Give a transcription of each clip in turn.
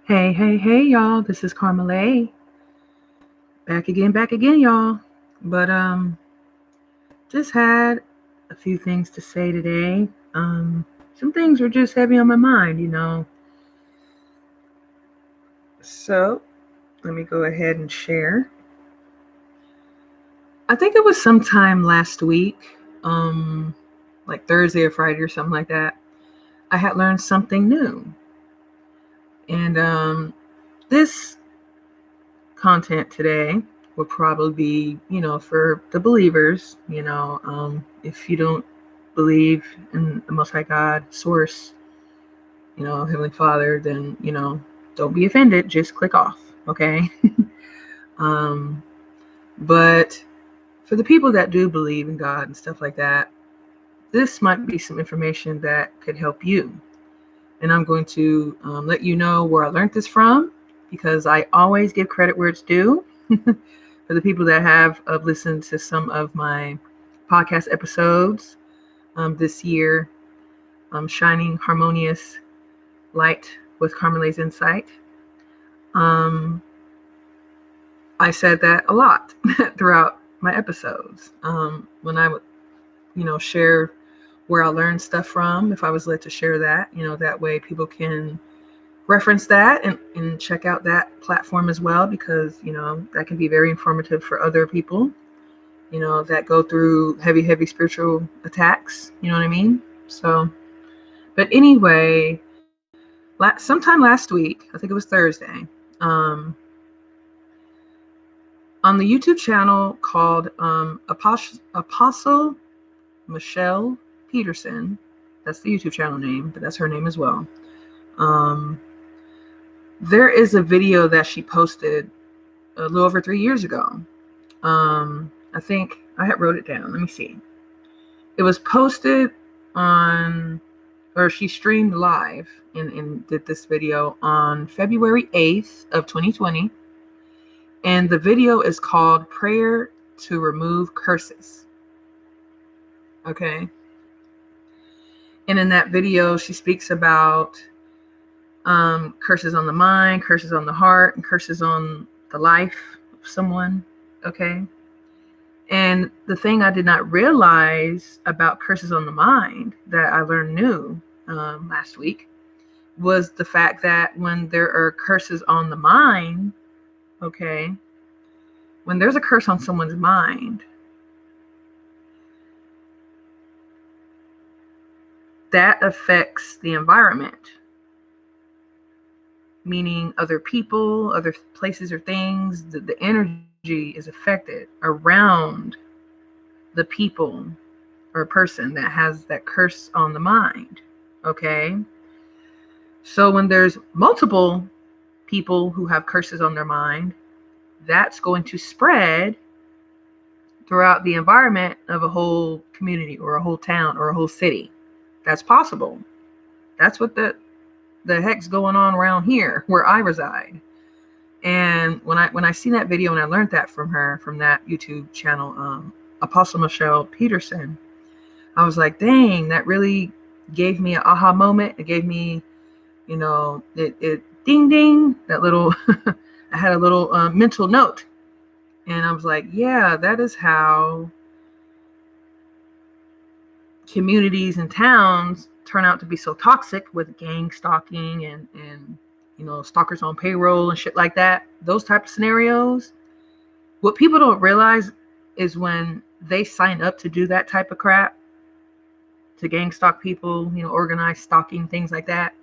Hey, y'all. This is Carmolaye. Back again, y'all. But just had a few things to say today. Some things were just heavy on my mind. So let me go ahead and share. I think it was sometime last week, like Thursday or Friday or something like that. I had learned something new, and this content today will probably be, for the believers. If you don't believe in the Most High God, Source, Heavenly Father, then, don't be offended. Just click off, okay? um, but for the people that do believe in God and stuff like that, this might be some information that could help you. And I'm going to let you know where I learned this from, because I always give credit where it's due. For the people that have listened to some of my podcast episodes this year, Shining Harmonious Light with Carmolaye's Insight. I said that a lot throughout my episodes. When I would, share where I learned stuff from, if I was led to share that, that way people can reference that and check out that platform as well, because, that can be very informative for other people, that go through heavy spiritual attacks. You know what I mean? So, but anyway, sometime last week, I think it was Thursday, on the YouTube channel called Apostle Michelle Peterson. That's the YouTube channel name, but that's her name as well. There is a video that she posted a little over 3 years ago. I think I had wrote it down. Let me see. It was posted she streamed live and did this video on February 8th of 2020. And the video is called Prayer to Remove Curses. Okay. And in that video, she speaks about curses on the mind, curses on the heart, and curses on the life of someone. Okay. And the thing I did not realize about curses on the mind that I learned new last week was the fact that when there are curses on the mind, okay, when there's a curse on someone's mind, that affects the environment, meaning other people, other places or things. The energy is affected around the people or person that has that curse on the mind. Okay. So when there's multiple people who have curses on their mind, that's going to spread throughout the environment of a whole community or a whole town or a whole city. That's possible. That's what the heck's going on around here where I reside. And when I seen that video and I learned that from her, from that YouTube channel, Apostle Michelle Peterson, I was like, dang, that really gave me an aha moment. It gave me, it ding ding, that little, I had a little mental note. And I was like, yeah, that is how communities and towns turn out to be so toxic, with gang stalking and stalkers on payroll and shit like that. Those type of scenarios. What people don't realize is when they sign up to do that type of crap, to gang stalk people, organized stalking, things like that,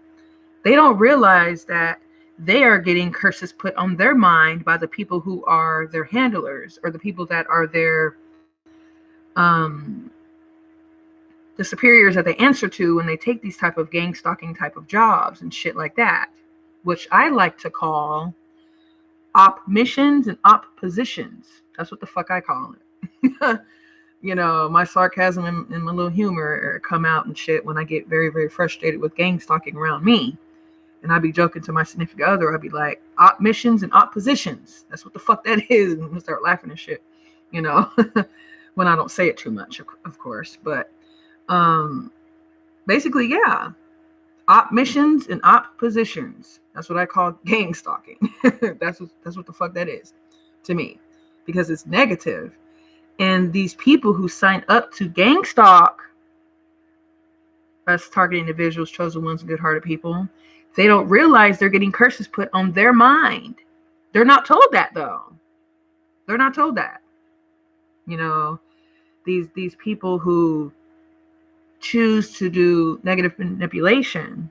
they don't realize that they are getting curses put on their mind by the people who are their handlers, or the people that are their the superiors that they answer to when they take these type of gang stalking type of jobs and shit like that, which I like to call op missions and op positions. That's what the fuck I call it. My sarcasm and my little humor come out and shit when I get very, very frustrated with gang stalking around me. And I'd be joking to my significant other. I'd be like, op missions and op positions. That's what the fuck that is. And we'll start laughing and shit, when I don't say it too much, of course. But basically, yeah, op missions and op positions. That's what I call gang stalking. That's what the fuck that is to me, because it's negative. And these people who sign up to gang stalk us, target individuals, chosen ones, good-hearted people, they don't realize they're getting curses put on their mind. They're not told that, though. They're not told that. These people who choose to do negative manipulation,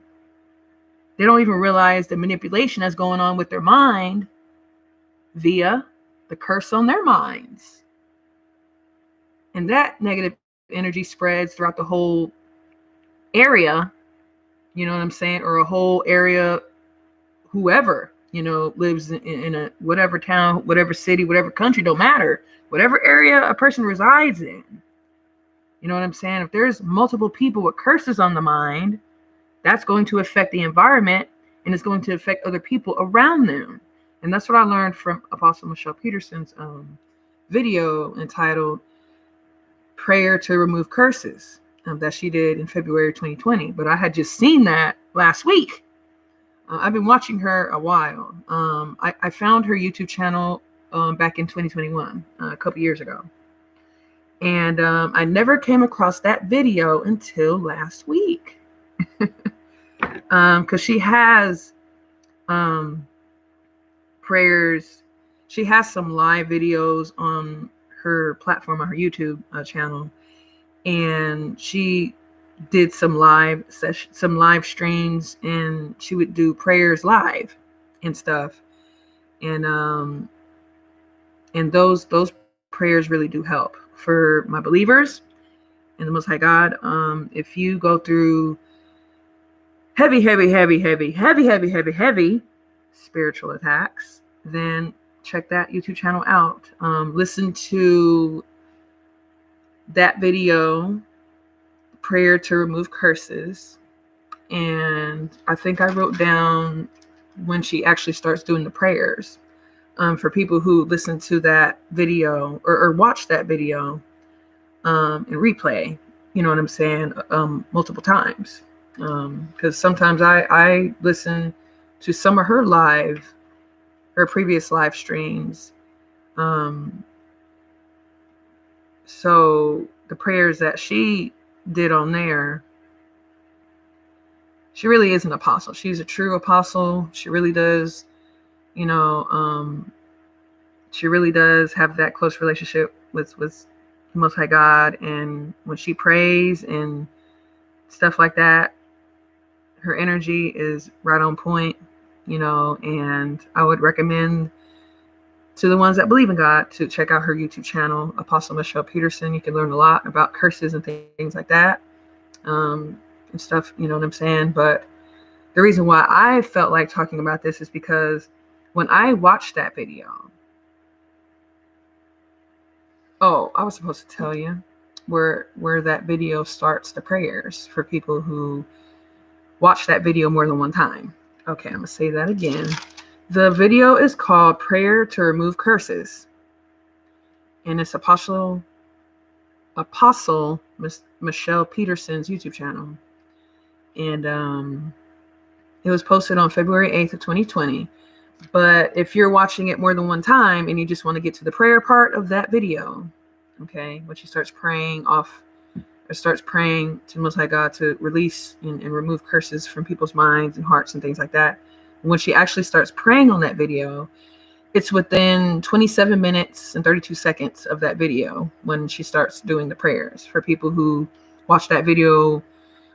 they don't even realize the manipulation that's going on with their mind via the curse on their minds. And that negative energy spreads throughout the whole area, you know what I'm saying? Or a whole area, whoever, lives in a whatever town, whatever city, whatever country, don't matter. Whatever area a person resides in. You know what I'm saying? If there's multiple people with curses on the mind, that's going to affect the environment, and it's going to affect other people around them. And that's what I learned from Apostle Michelle Peterson's video entitled Prayer to Remove Curses, that she did in February 2020. But I had just seen that last week. I've been watching her a while. I found her YouTube channel back in 2021, a couple years ago. And I never came across that video until last week. Because she has prayers. She has some live videos on her platform, on her YouTube channel. And she did some live streams, and she would do prayers live and stuff. And those prayers really do help for my believers in the Most High God. If you go through heavy spiritual attacks, then check that YouTube channel out. Listen to that video, Prayer to Remove Curses. And I think I wrote down when she actually starts doing the prayers. For people who listen to that video or watch that video and replay, you know what I'm saying, multiple times. Because sometimes I listen to some of her previous live streams. So the prayers that she did on there, she really is an apostle. She's a true apostle. She really does, she really does have that close relationship with the Most High God. And when she prays and stuff like that, her energy is right on point, and I would recommend to the ones that believe in God to check out her YouTube channel, Apostle Michelle Peterson. You can learn a lot about curses and things like that, and stuff, you know what I'm saying? But the reason why I felt like talking about this is because when I watched that video, I was supposed to tell you where that video starts the prayers for people who watch that video more than one time. Okay, I'm going to say that again. The video is called Prayer to Remove Curses. And it's Apostle Michelle Peterson's YouTube channel. And it was posted on February 8th of 2020. But if you're watching it more than one time and you just want to get to the prayer part of that video, okay, when she starts praying to the Most High God to release and remove curses from people's minds and hearts and things like that. When she actually starts praying on that video, it's within 27 minutes and 32 seconds of that video when she starts doing the prayers. For people who watch that video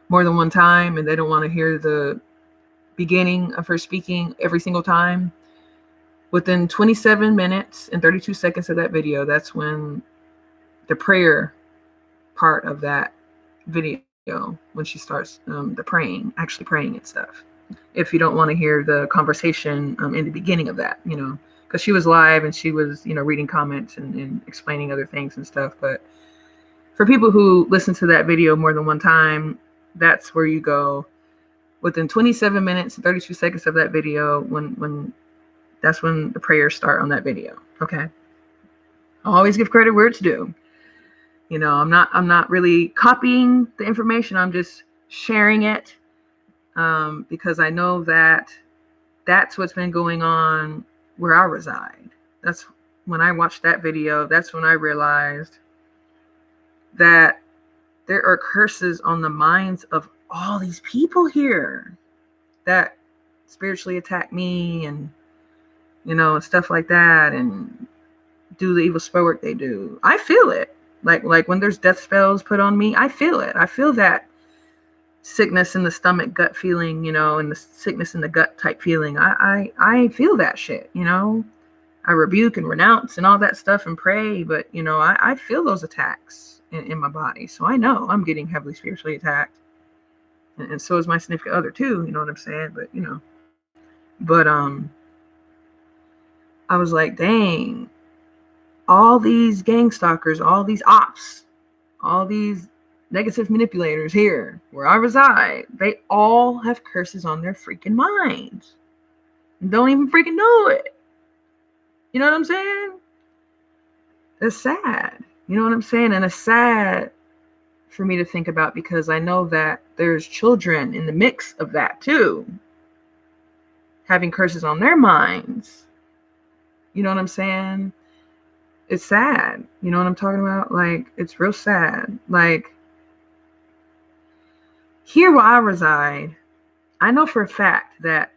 more than one time and they don't want to hear the beginning of her speaking every single time, within 27 minutes and 32 seconds of that video, that's when the prayer part of that video, when she starts actually praying and stuff. If you don't want to hear the conversation in the beginning of that, because she was live and she was, reading comments and explaining other things and stuff. But for people who listen to that video more than one time, that's where you go within 27 minutes and 32 seconds of that video, that's when the prayers start on that video. Okay. I'll always give credit where it's due. I'm not really copying the information. I'm just sharing it because I know that that's what's been going on where I reside. That's when I watched that video, that's when I realized that there are curses on the minds of all these people here that spiritually attack me and, and stuff like that, and do the evil spell work they do. I feel it. Like when there's death spells put on me, I feel it. I feel that sickness in the stomach, gut feeling, and the sickness in the gut type feeling. I feel that shit, I rebuke and renounce and all that stuff and pray, but I feel those attacks in my body. So I know I'm getting heavily spiritually attacked. And so is my significant other too, you know what I'm saying? But I was like, dang, all these gang stalkers, all these ops, all these negative manipulators here where I reside, they all have curses on their freaking minds. Don't even freaking know it. You know what I'm saying? It's sad. You know what I'm saying? And it's sad for me to think about, because I know that there's children in the mix of that too, having curses on their minds. You know what I'm saying? It's sad. You know what I'm talking about? Like, it's real sad. Like, here where I reside, I know for a fact that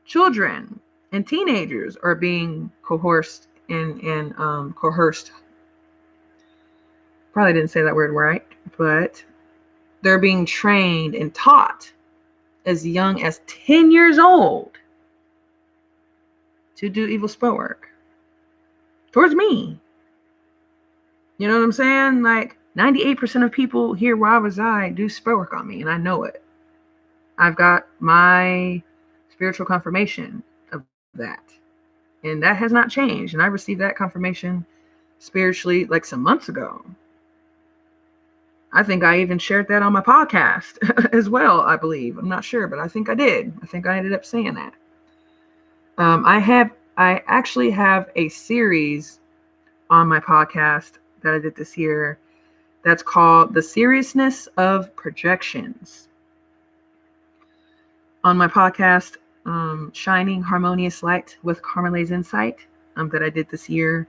children and teenagers are being coerced and coerced. Probably didn't say that word right, but they're being trained and taught as young as 10 years old to do evil spell work towards me. You know what I'm saying? Like 98% of people here where I reside do spell work on me, and I know it. I've got my spiritual confirmation of that, and that has not changed. And I received that confirmation spiritually like some months ago. I think I even shared that on my podcast as well, I believe. I'm not sure, but I think I did. I think I ended up saying that. I actually have a series on my podcast that I did this year that's called The Seriousness of Projections. On my podcast, Shining Harmonious Light with Carmolaye's Insight, that I did this year,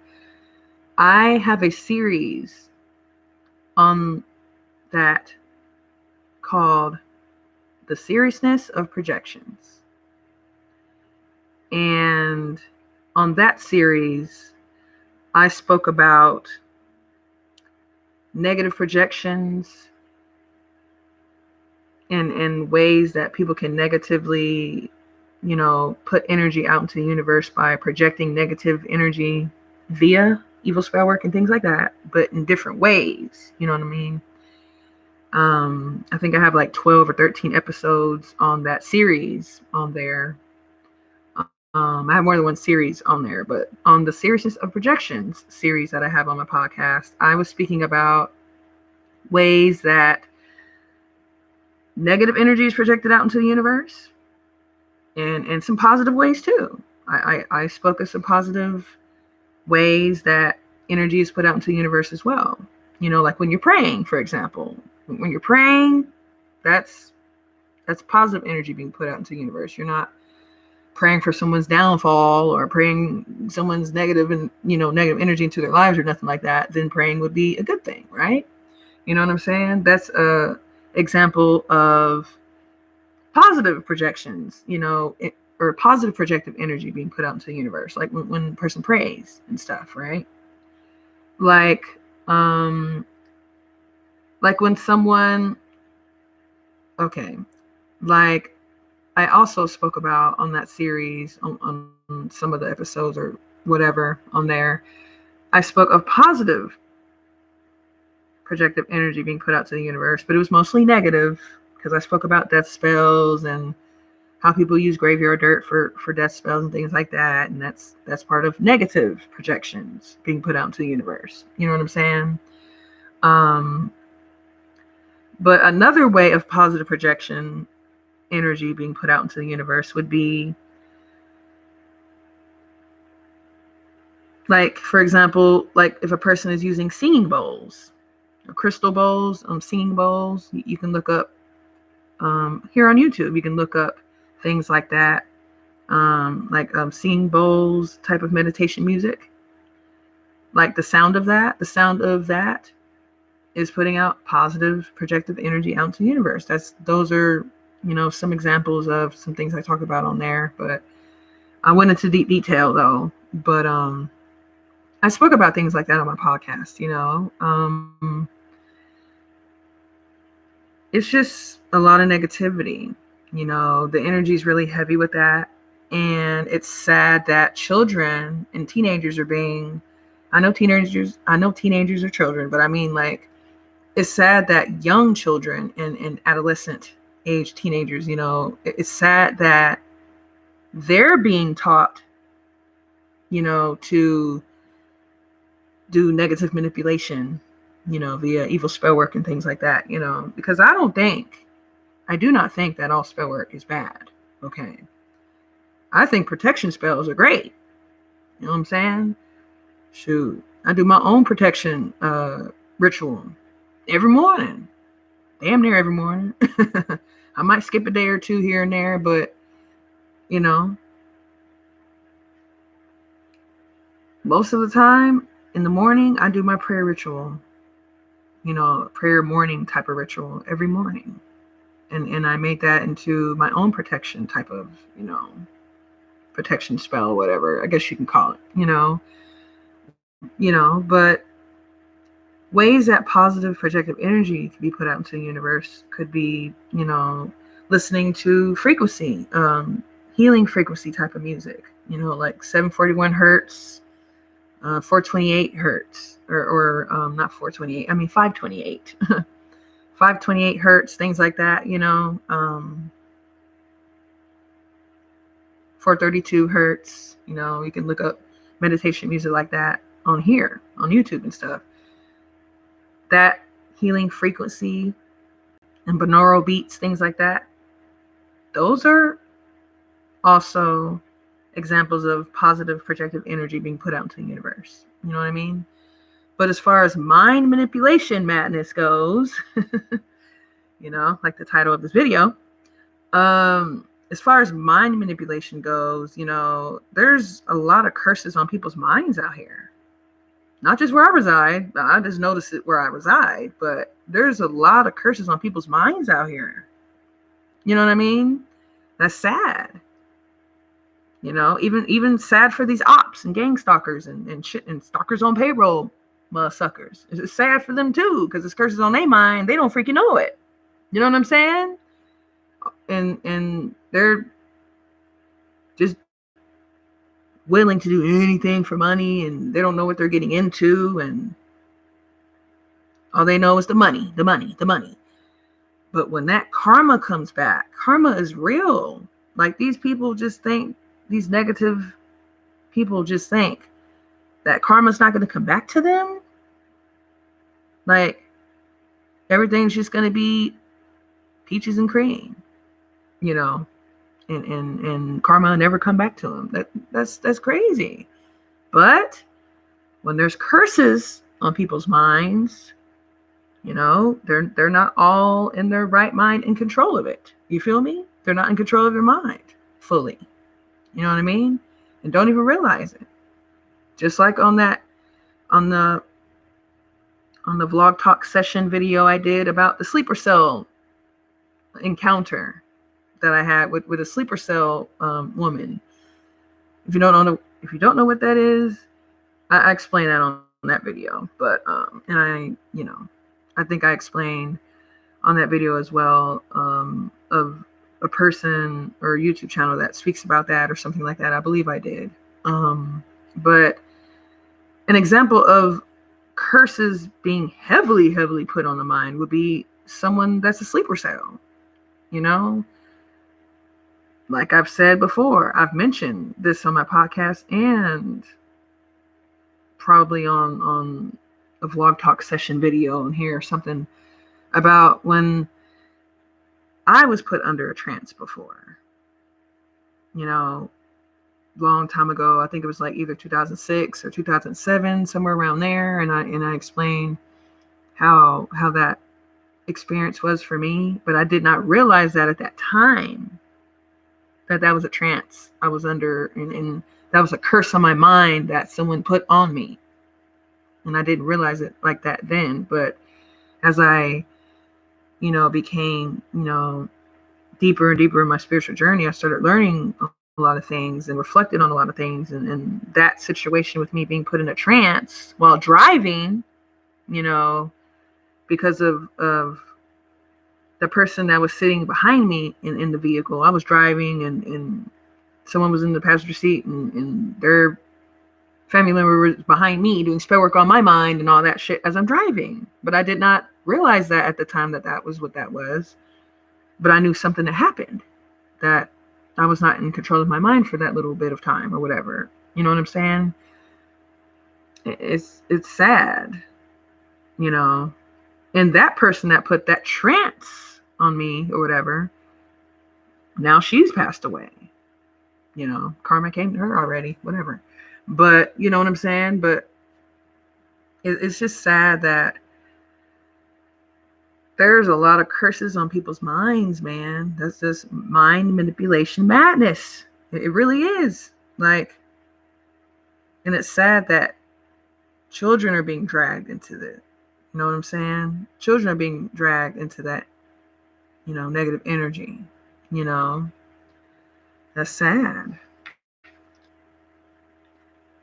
I have a series on that called The Seriousness of Projections. And on that series, I spoke about negative projections and ways that people can negatively, put energy out into the universe by projecting negative energy via evil spell work and things like that, but in different ways. You know what I mean? I think I have like 12 or 13 episodes on that series on there. I have more than one series on there, but on the Seriousness of Projections series that I have on my podcast, I was speaking about ways that negative energy is projected out into the universe, and some positive ways too. I spoke of some positive ways that energy is put out into the universe as well. Like when you're praying, for example. When you're praying, that's positive energy being put out into the universe. You're not praying for someone's downfall or praying someone's negative energy into their lives or nothing like that. Then praying would be a good thing, right? You know what I'm saying? That's a example of positive projections, or positive projective energy being put out into the universe, like when a person prays and stuff, right? Like when someone, okay, like I also spoke about on that series, on some of the episodes or whatever on there, I spoke of positive projective energy being put out to the universe, but it was mostly negative, because I spoke about death spells and how people use graveyard dirt for death spells and things like that. And that's part of negative projections being put out into the universe. You know what I'm saying? But another way of positive projection energy being put out into the universe would be, like, for example, like if a person is using singing bowls or crystal bowls, singing bowls, you can look up here on YouTube. You can look up things like that, like seeing bowls type of meditation music. Like the sound of that is putting out positive projective energy out into the universe. Those are, some examples of some things I talk about on there, but I went into deep detail though. But I spoke about things like that on my podcast, it's just a lot of negativity. The energy is really heavy with that. And it's sad that children and teenagers are being, I know teenagers are children, but I mean, like, it's sad that young children and adolescent age teenagers, it's sad that they're being taught, to do negative manipulation, via evil spell work and things like that, because I do not think that all spell work is bad. Okay. I think protection spells are great. You know what I'm saying? Shoot. I do my own protection ritual every morning. Damn near every morning. I might skip a day or two here and there, but most of the time in the morning, I do my prayer ritual, prayer morning type of ritual every morning. And I made that into my own protection type of, protection spell, whatever, I guess you can call it, but ways that positive projective energy can be put out into the universe could be, listening to frequency, healing frequency type of music, like 741 hertz, 428 hertz, or not 428, I mean 528, 528 hertz, things like that, 432 hertz, you can look up meditation music like that on here, on YouTube and stuff. That healing frequency and binaural beats, things like that, those are also examples of positive projective energy being put out into the universe. You know what I mean? But as far as mind manipulation madness goes, like the title of this video, as far as mind manipulation goes, there's a lot of curses on people's minds out here. Not just where I reside. I just noticed it where I reside, but there's a lot of curses on people's minds out here. You know what I mean? That's sad. Even sad for these ops and gang stalkers and shit and stalkers on payroll, suckers. It's sad for them too, because it's curses on their mind. They don't freaking know it. You know what I'm saying? And they're just willing to do anything for money, and they don't know what they're getting into, and all they know is the money. But when that karma comes back, karma is real. Like, these people just think, these negative people just think that karma's not going to come back to them. Like, everything's just going to be peaches and cream, and karma never come back to them. That's crazy. But when there's curses on people's minds, they're not all in their right mind in control of it. You feel me? They're not in control of their mind fully. You know what I mean? And don't even realize it. Just like on the vlog talk session video I did about the sleeper cell encounter that I had with a sleeper cell woman. If you don't know what that is, I explain that on that video. But and I think I explained on that video as well of a person or a YouTube channel that speaks about that or something like that. I believe I did. But an example of curses being heavily put on the mind would be someone that's a sleeper cell. Like I've said before, I've mentioned this on my podcast and probably on a vlog talk session video and here or something about when I was put under a trance before, long time ago. I think it was like either 2006 or 2007, somewhere around there. And I explained how that experience was for me, but I did not realize that at that time, that was a trance I was under, and that was a curse on my mind that someone put on me. And I didn't realize it like that then. But as I, became, deeper and deeper in my spiritual journey, I started learning a lot of things and reflected on a lot of things. And that situation with me being put in a trance while driving, because of the person that was sitting behind me in the vehicle. I was driving, and someone was in the passenger seat, and their family member was behind me doing spell work on my mind and all that shit as I'm driving. But I did not realize that at the time that was what that was. But I knew something had happened, that I was not in control of my mind for that little bit of time or whatever. You know what I'm saying? It's sad, And that person that put that trance on me or whatever, now she's passed away. Karma came to her already, whatever. But you know what I'm saying? But it's just sad that there's a lot of curses on people's minds, man. That's just mind manipulation madness. It really is. And it's sad that children are being dragged into this. You know what I'm saying? Children are being dragged into that, negative energy. That's sad.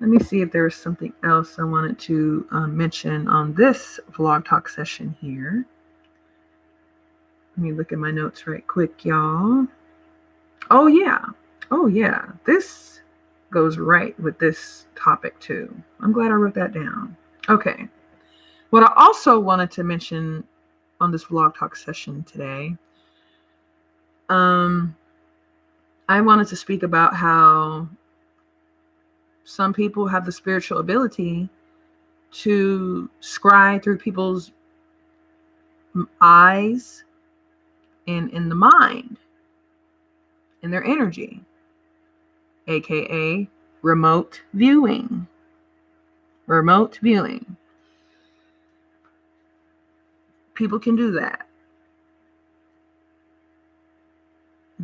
Let me see if there was something else I wanted to mention on this vlog talk session here. Let me look at my notes right quick, y'all. Oh, yeah. This goes right with this topic, too. I'm glad I wrote that down. Okay. What I also wanted to mention on this vlog talk session today, I wanted to speak about how some people have the spiritual ability to scry through people's eyes and in the mind, in their energy, aka remote viewing. Remote viewing. People can do that.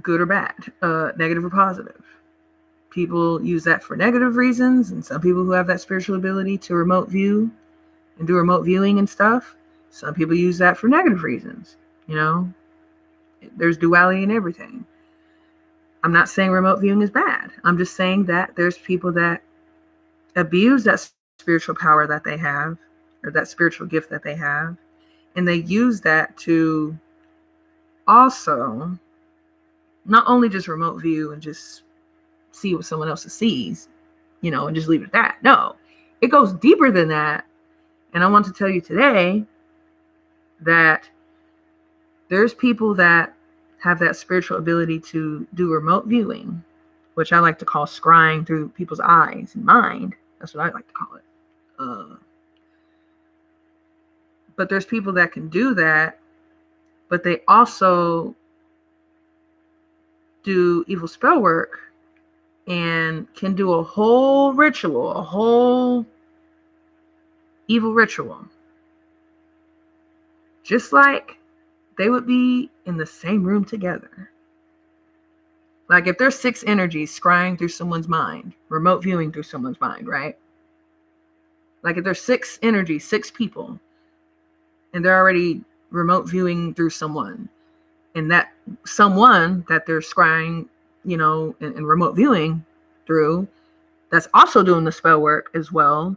Good or bad, negative or positive. People use that for negative reasons, and some people who have that spiritual ability to remote view and do remote viewing and stuff, some people use that for negative reasons. There's duality in everything. I'm not saying remote viewing is bad. I'm just saying that there's people that abuse that spiritual power that they have, or that spiritual gift that they have, and they use that to also not only just remote view and just see what someone else sees, and just leave it at that. No, it goes deeper than that. And I want to tell you today that there's people that have that spiritual ability to do remote viewing, which I like to call scrying through people's eyes and mind. That's what I like to call it. But there's people that can do that, but they also do evil spell work and can do a whole ritual, a whole evil ritual, just like they would be in the same room together. Like if there's 6 energies scrying through someone's mind, remote viewing through someone's mind, right? Like if there's 6 energies, 6 people, and they're already remote viewing through someone, and that someone that they're scrying, and remote viewing through, that's also doing the spell work as well.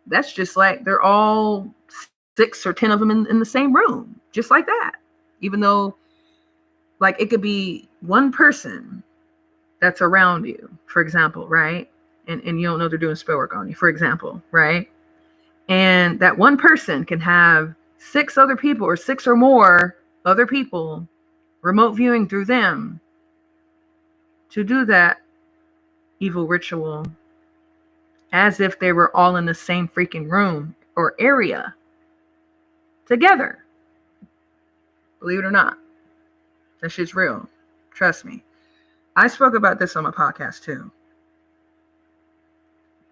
That's just like they're all 6 or 10 of them in the same room, just like that. Even though, like, it could be one person that's around you, for example, right? And you don't know they're doing spell work on you, for example, right? And that one person can have 6 other people or 6 or more other people remote viewing through them to do that evil ritual as if they were all in the same freaking room or area together. Believe it or not, that shit's real. Trust me. I spoke about this on my podcast too.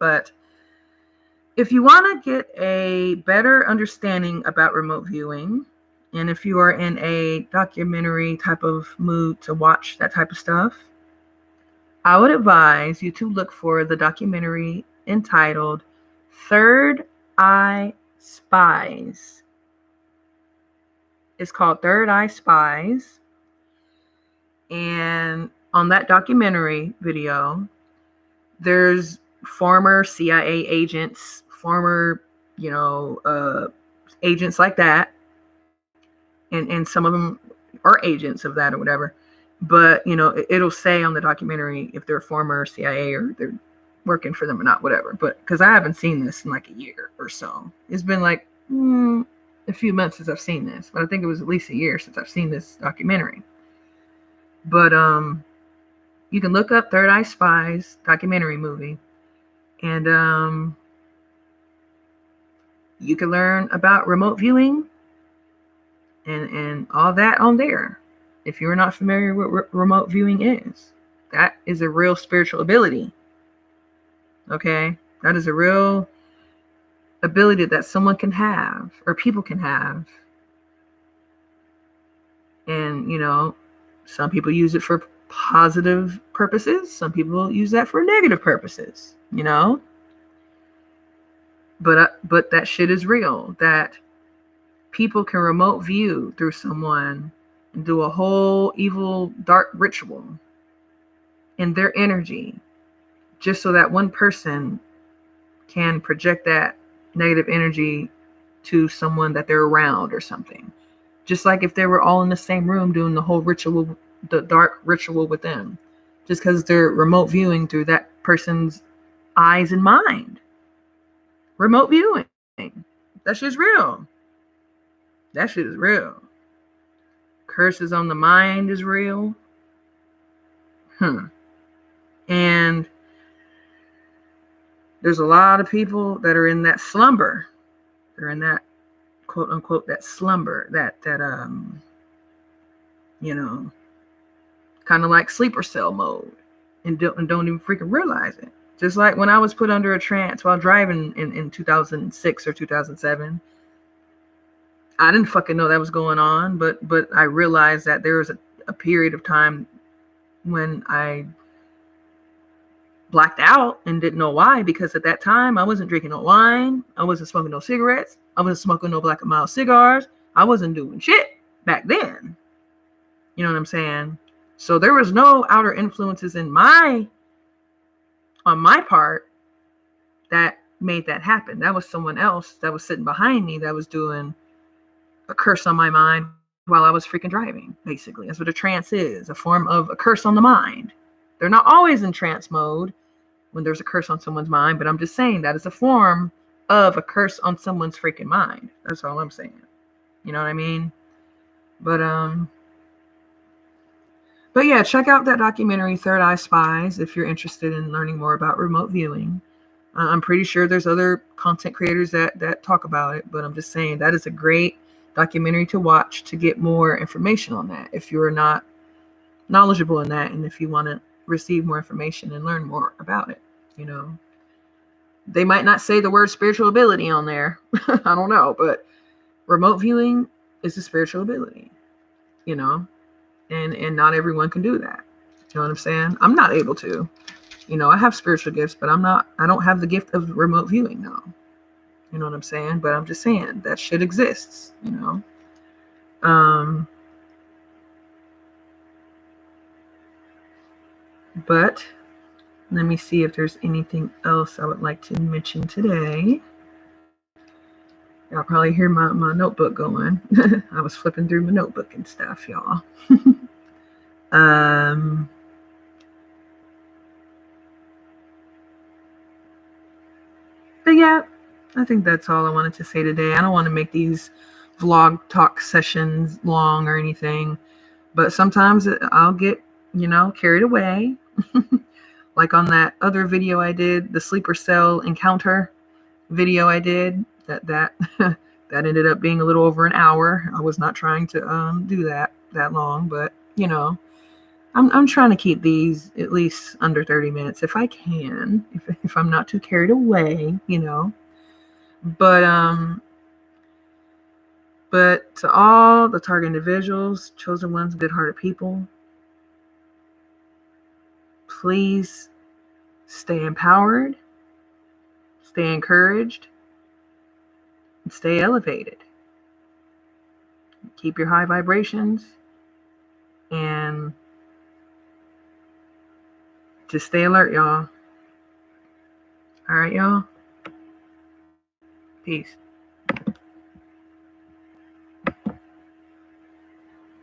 But if you want to get a better understanding about remote viewing And if you are in a documentary type of mood to watch that type of stuff, I would advise you to look for the documentary entitled Third Eye Spies. It's called Third Eye Spies. And on that documentary video, there's former CIA agents, former, agents like that. And some of them are agents of that or whatever. But, it'll say on the documentary if they're former CIA or they're working for them or not, whatever. But because I haven't seen this in like a year or so. It's been like a few months since I've seen this. But I think it was at least a year since I've seen this documentary. But you can look up Third Eye Spies documentary movie. And you can learn about remote viewing and all that on there. If you're not familiar with what remote viewing is, that is a real spiritual ability. Okay? That is a real ability that someone can have or people can have. And, some people use it for positive purposes. Some people use that for negative purposes, But that shit is real. That people can remote view through someone and do a whole evil, dark ritual in their energy just so that one person can project that negative energy to someone that they're around or something. Just like if they were all in the same room doing the whole ritual, the dark ritual with them, just because they're remote viewing through that person's eyes and mind. Remote viewing. That shit's real. That shit is real. Curses on the mind is real. And there's a lot of people that are in that slumber. They're in that quote unquote that slumber, that kind of like sleeper cell mode, and don't even freaking realize it. Just like when I was put under a trance while driving in 2006 or 2007. I didn't fucking know that was going on, but I realized that there was a period of time when I blacked out and didn't know why, because at that time I wasn't drinking no wine, I wasn't smoking no cigarettes, I wasn't smoking no Black & Mild cigars, I wasn't doing shit back then. You know what I'm saying? So there was no outer influences on my part that made that happen. That was someone else that was sitting behind me that was doing a curse on my mind while I was freaking driving, basically. That's what a trance is, a form of a curse on the mind. They're not always in trance mode when there's a curse on someone's mind, but I'm just saying that is a form of a curse on someone's freaking mind. That's all I'm saying. You know what I mean? But yeah, check out that documentary, Third Eye Spies, if you're interested in learning more about remote viewing. I'm pretty sure there's other content creators that talk about it, but I'm just saying that is a great documentary to watch to get more information on that if you're not knowledgeable in that, and if you want to receive more information and learn more about it. They might not say the word spiritual ability on there. I don't know, but remote viewing is a spiritual ability, and not everyone can do that. You know what I'm saying? I'm not able to. I have spiritual gifts, but I don't have the gift of remote viewing now. You know what I'm saying? But I'm just saying that shit exists, But let me see if there's anything else I would like to mention today. Y'all probably hear my notebook going. I was flipping through my notebook and stuff, y'all. But yeah, I think that's all I wanted to say today. I don't want to make these vlog talk sessions long or anything, but sometimes I'll get, carried away. Like on that other video I did, the sleeper cell encounter video I did, that ended up being a little over an hour. I was not trying to do that long, but I'm trying to keep these at least under 30 minutes if I can, if I'm not too carried away, But But to all the target individuals, chosen ones, good-hearted people, please stay empowered, stay encouraged, and stay elevated. Keep your high vibrations and just stay alert, y'all. All right, y'all. Peace.